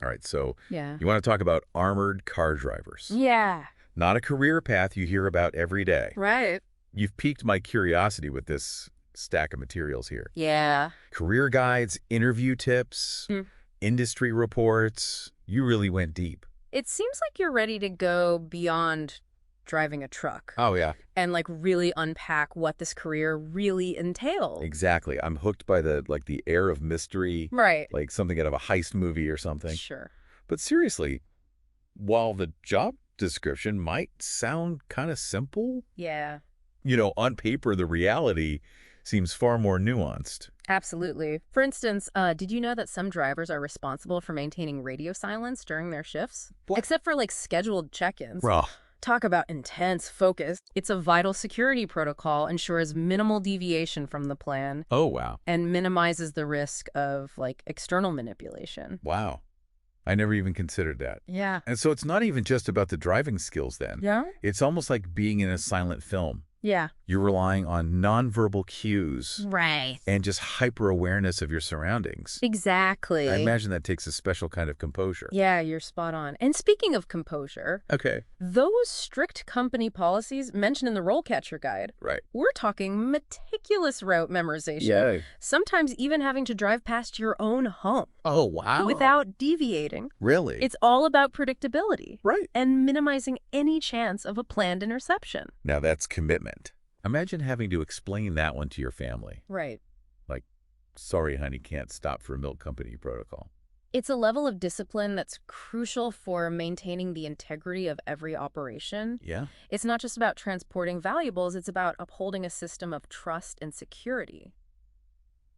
All right, so Yeah. you want to talk about armored car drivers. Yeah. Not a career path you hear about every day. Right. You've piqued my curiosity with this stack of materials here. Yeah. Career guides, interview tips, Mm. industry reports. You really went deep. It seems like you're ready to go beyond driving a truck Oh, yeah. and like really unpack what this career really entails. Exactly. I'm hooked by the air of mystery, Right. like something out of a heist movie or something. Sure. But seriously, while the job description might sound kind of simple, Yeah. on paper, the reality seems far more nuanced. Absolutely. For instance, did you know that some drivers are responsible for maintaining radio silence during their shifts? What? Except for like scheduled check-ins. Well, Talk about intense focus. It's a vital security protocol, ensures minimal deviation from the plan, oh, wow. and minimizes the risk of like external manipulation. Wow. I never even considered that. Yeah. And so it's not even just about the driving skills then. Yeah? It's almost like being in a silent film. Yeah. You're relying on nonverbal cues Right. and just hyper-awareness of your surroundings. Exactly. I imagine that takes a special kind of composure. Yeah, you're spot on. And speaking of composure, Okay. those strict company policies mentioned in the RoleCatcher guide, Right. we're talking meticulous route memorization. Sometimes even having to drive past your own home Oh, wow. without deviating. Really? It's all about predictability right. and minimizing any chance of a planned interception. Now that's commitment. Imagine having to explain that one to your family. Right. Like, sorry, honey, can't stop for a milk company protocol. It's a level of discipline that's crucial for maintaining the integrity of every operation. Yeah? It's not just about transporting valuables, it's about upholding a system of trust and security.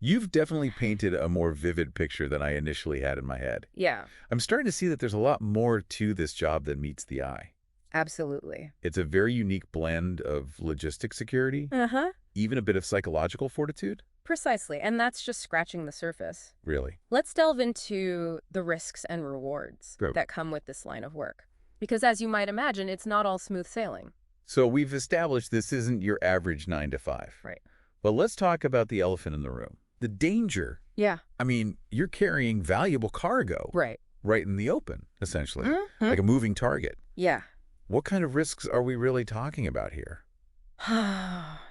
You've definitely painted a more vivid picture than I initially had in my head. Yeah, I'm starting to see that there's a lot more to this job than meets the eye. absolutely. It's a very unique blend of logistic security, Uh-huh. even a bit of psychological fortitude. Precisely, and that's just scratching the surface. Really? Let's delve into the risks and rewards Go. that come with this line of work. Because as you might imagine, it's not all smooth sailing. So we've established this isn't your average 9 to 5. Right. But let's talk about the elephant in the room. The danger. Yeah. I mean, you're carrying valuable cargo Right. right in the open, essentially, Mhm. like a moving target. Yeah. What kind of risks are we really talking about here?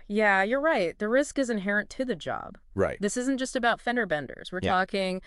Yeah, you're right. The risk is inherent to the job. Right. This isn't just about fender benders. We're Yeah. talking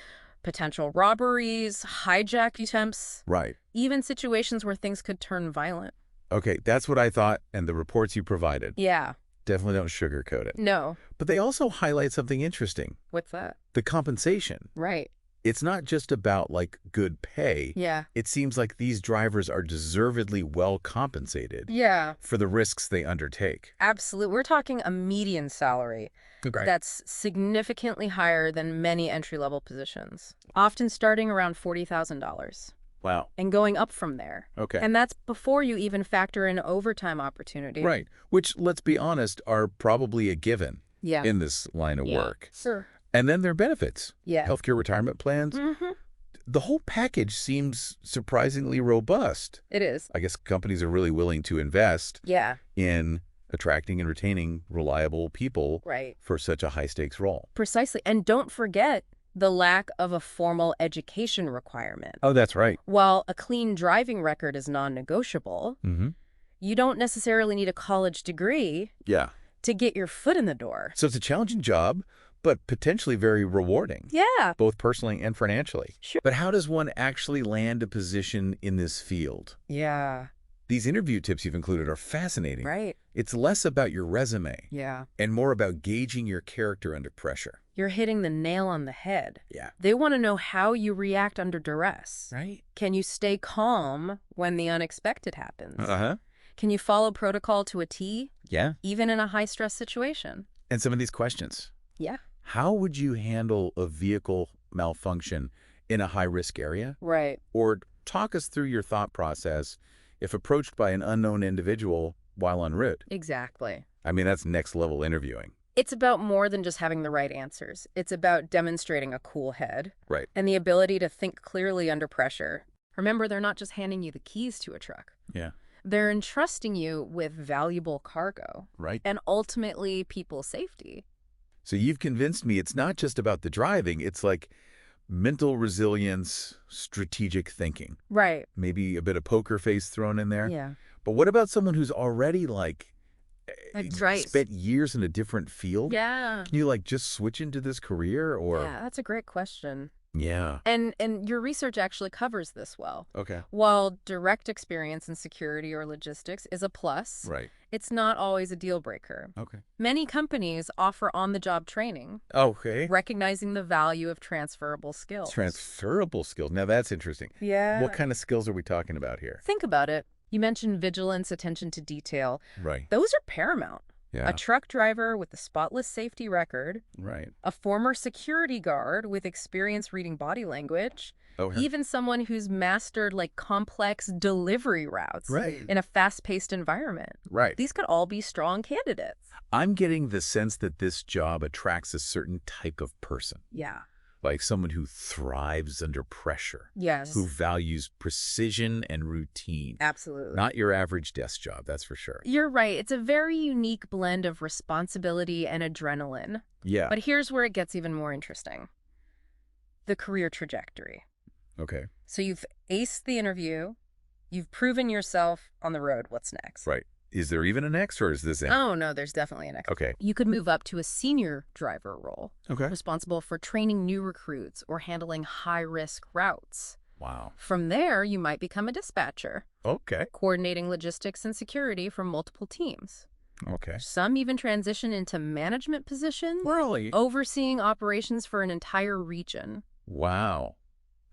potential robberies, hijack attempts, Right. even situations where things could turn violent. Okay, that's what I thought, and the reports you provided Yeah. definitely don't sugarcoat it. No. But they also highlight something interesting. What's that? The compensation. Right. It's not just about, good pay. Yeah. It seems like these drivers are deservedly well compensated Yeah. for the risks they undertake. Absolutely. We're talking a median salary that's significantly higher than many entry-level positions, often starting around $40,000 Wow. and going up from there. Okay. And that's before you even factor in overtime opportunity. Right. Which, let's be honest, are probably a given Yeah. in this line of work. Sure. And then their benefits. Yeah. Healthcare retirement plans. Mm-hmm. The whole package seems surprisingly robust. It is. I guess companies are really willing to invest Yeah. in attracting and retaining reliable people Right. for such a high-stakes role. Precisely. And don't forget the lack of a formal education requirement. Oh, that's right. While a clean driving record is non-negotiable, Mm-hmm. you don't necessarily need a college degree Yeah. to get your foot in the door. So it's a challenging job, but potentially very rewarding, Yeah. both personally and financially. Sure. But how does one actually land a position in this field? Yeah. These interview tips you've included are fascinating. Right. It's less about your resume Yeah. and more about gauging your character under pressure. You're hitting the nail on the head. Yeah. They want to know how you react under duress. Right? Can you stay calm when the unexpected happens? Uh-huh. Can you follow protocol to a T, Yeah. even in a high-stress situation? And some of these questions. Yeah. How would you handle a vehicle malfunction in a high-risk area? Right. Or talk us through your thought process if approached by an unknown individual while en route. Exactly. I mean, that's next-level interviewing. It's about more than just having the right answers. It's about demonstrating a cool head. Right. And the ability to think clearly under pressure. Remember, they're not just handing you the keys to a truck. Yeah. They're entrusting you with valuable cargo. Right. And ultimately, people's safety. So you've convinced me it's not just about the driving. It's like mental resilience, strategic thinking. Right. Maybe a bit of poker face thrown in there. Yeah. But what about someone who's already That's right. spent years in a different field? Yeah. Can you just switch into this career or? Yeah, that's a great question. Yeah. And your research actually covers this well. Okay. While direct experience in security or logistics is a plus, Right. it's not always a deal breaker. Okay. Many companies offer on-the-job training, Okay. recognizing the value of transferable skills. Transferable skills. Now that's interesting. Yeah. What kind of skills are we talking about here? Think about it. You mentioned vigilance, attention to detail. Right. Those are paramount. Yeah. A truck driver with a spotless safety record, Right. a former security guard with experience reading body language, Okay. even someone who's mastered complex delivery routes Right. in a fast-paced environment. Right. These could all be strong candidates. I'm getting the sense that this job attracts a certain type of person, Yeah. like someone who thrives under pressure, Yes. who values precision and routine. Absolutely. Not your average desk job, that's for sure. You're right. It's a very unique blend of responsibility and adrenaline. Yeah. But here's where it gets even more interesting. The career trajectory. Okay. So you've aced the interview. You've proven yourself on the road. What's next? Right. Is there even an X or is this it? Oh, no, there's definitely an next. Okay. You could move up to a senior driver role, Okay. responsible for training new recruits or handling high-risk routes. Wow. From there, you might become a dispatcher, Okay. coordinating logistics and security for multiple teams. Okay. Some even transition into management positions, Really? overseeing operations for an entire region. Wow.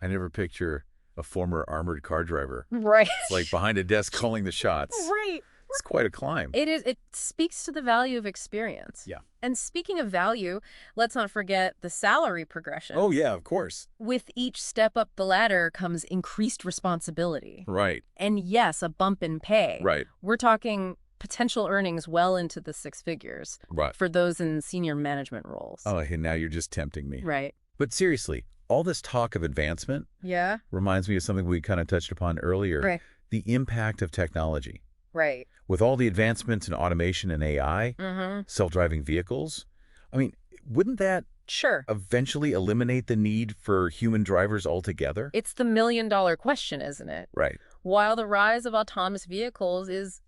I never picture a former armored car driver. Right. It's behind a desk calling the shots. Right. It's quite a climb. It speaks to the value of experience. Yeah. And speaking of value, let's not forget the salary progression. Oh, yeah, of course. With each step up the ladder comes increased responsibility. Right. And yes, a bump in pay. Right. We're talking potential earnings well into the six figures Right. for those in senior management roles. Oh, and now you're just tempting me. Right. But seriously, all this talk of advancement Yeah. reminds me of something we kind of touched upon earlier. Right. The impact of technology. Right. With all the advancements in automation and AI, Mm-hmm. self-driving vehicles, wouldn't that Sure. eventually eliminate the need for human drivers altogether? It's the million-dollar question, isn't it? Right. While the rise of autonomous vehicles is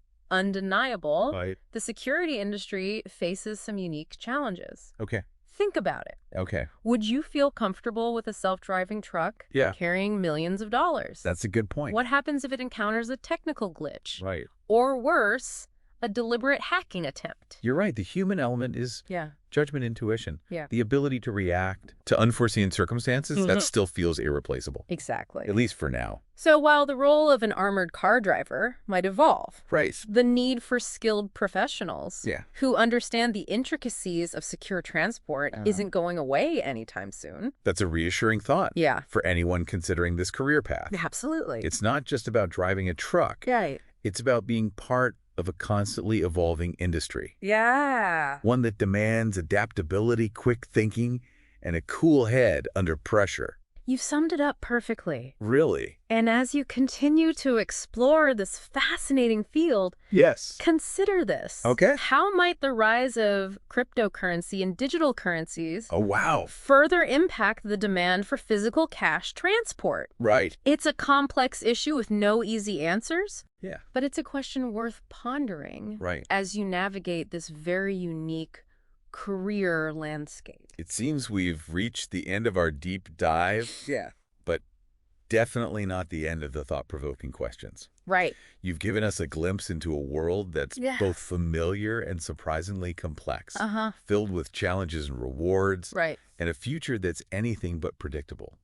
undeniable, Right. the security industry faces some unique challenges. Okay. Think about it. Okay. Would you feel comfortable with a self-driving truck Yeah. carrying millions of dollars? That's a good point. What happens if it encounters a technical glitch? Right. Or worse, a deliberate hacking attempt? You're right. The human element is Yeah. judgment, intuition. Yeah. The ability to react to unforeseen circumstances, that Mhm. still feels irreplaceable, Exactly. at least for now. So while the role of an armored car driver might evolve, Right. the need for skilled professionals Yeah. who understand the intricacies of secure transport isn't going away anytime soon. That's a reassuring thought Yeah. for anyone considering this career path. Absolutely. It's not just about driving a truck. Right. It's about being part of a constantly evolving industry, Yeah. one that demands adaptability, quick thinking, and a cool head under pressure. You've summed it up perfectly. Really? And as you continue to explore this fascinating field, Yes. consider this. Okay. How might the rise of cryptocurrency and digital currencies Oh, wow. further impact the demand for physical cash transport? Right. It's a complex issue with no easy answers, Yeah. but it's a question worth pondering Right. as you navigate this very unique career landscape. It seems we've reached the end of our deep dive. Yeah. But definitely not the end of the thought-provoking questions. Right. You've given us a glimpse into a world that's Yeah. both familiar and surprisingly complex, Uh-huh. filled with challenges and rewards, Right. and a future that's anything but predictable.